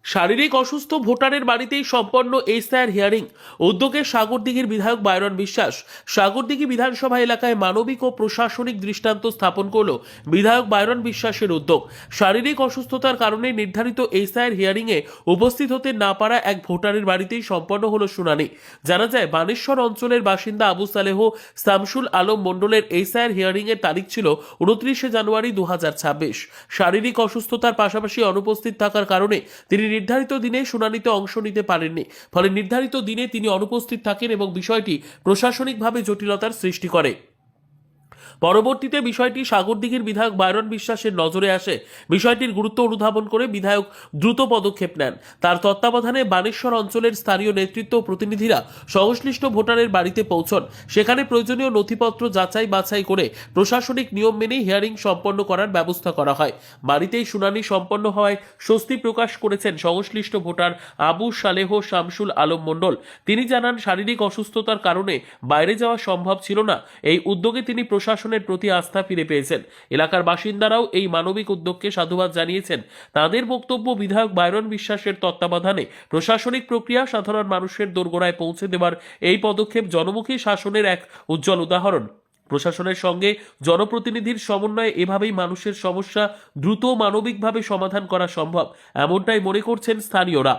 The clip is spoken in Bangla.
শারীরিক অসুস্থ ভোটারের বাড়িতেই সম্পন্ন এসআইআর হিয়ারিং। উদ্যোগে সাগরদিঘির বিধায়ক বাইরন বিশ্বাস। সাগরদিঘি বিধানসভা এলাকায় মানবিক ও প্রশাসনিক দৃষ্টান্ত স্থাপন করল বিধায়ক বাইরন বিশ্বাসের উদ্যোগ। শারীরিক অসুস্থতার কারণে নির্ধারিত এসআইআর হিয়ারিংয়ে উপস্থিত হতে না পারা এক ভোটারের বাড়িতেই সম্পন্ন হলো শুনানি। জানা যায়, বানেশ্বর অঞ্চলের বাসিন্দা আবু সালেহ শামসুল আলম মণ্ডলের এসআইআর হিয়ারিংয়ের তারিখ ছিল 29 জানুয়ারি 2026। শারীরিক অসুস্থতার পাশাপাশি অনুপস্থিত থাকার কারণে তিনি নির্ধারিত দিনে শুনানিতে অংশ নিতে পারেননি। ফলে নির্ধারিত দিনে তিনি অনুপস্থিত থাকেন এবং বিষয়টি প্রশাসনিকভাবে জটিলতার সৃষ্টি করে। পরবর্তীতে বিষয়টি সাগরদিঘির বিধায়ক বাইরন বিশ্বাসের নজরে আসে। বিষয়টির গুরুত্ব অনুধাবন করে বিধায়ক দ্রুত পদক্ষেপ নেন। তার তত্ত্বাবধানে বানেশ্বর অঞ্চলের স্থানীয় নেতৃত্ব ও প্রতিনিধিরা সংশ্লিষ্ট ভোটারের বাড়িতে পৌঁছন। সেখানে প্রয়োজনীয় নথিপত্র যাচাই বাছাই করে প্রশাসনিক নিয়ম মেনে হিয়ারিং সম্পন্ন করার ব্যবস্থা করা হয়। বাড়িতেই শুনানি সম্পন্ন হওয়ায় স্বস্তি প্রকাশ করেছেন সংশ্লিষ্ট ভোটার আবু সালেহ শামসুল আলম মণ্ডল। তিনি জানান, শারীরিক অসুস্থতার কারণে বাইরে যাওয়া সম্ভব ছিল না। এই উদ্যোগে তিনি প্রশাসনের প্রতি আস্থা ফিরে পেয়েছেন। এলাকার বাসিন্দারাও এই মানবিক উদ্যোগকে সাধুবাদ জানিয়েছেন। তাদের বক্তব্য, বিধায়ক বাইরন বিশ্বাসের তত্ত্বাবধানে প্রশাসনিক প্রক্রিয়া সাধারণ মানুষের দোরগোড়ায় পৌঁছে দেওয়ার এই পদক্ষেপ জনমুখী শাসনের এক উজ্জ্বল উদাহরণ। প্রশাসনের সঙ্গে জনপ্রতিনিধির সমন্বয়ে এভাবেই মানুষের সমস্যা দ্রুত মানবিকভাবে সমাধান করা সম্ভব, এমনটাই মনে করছেন স্থানীয়রা।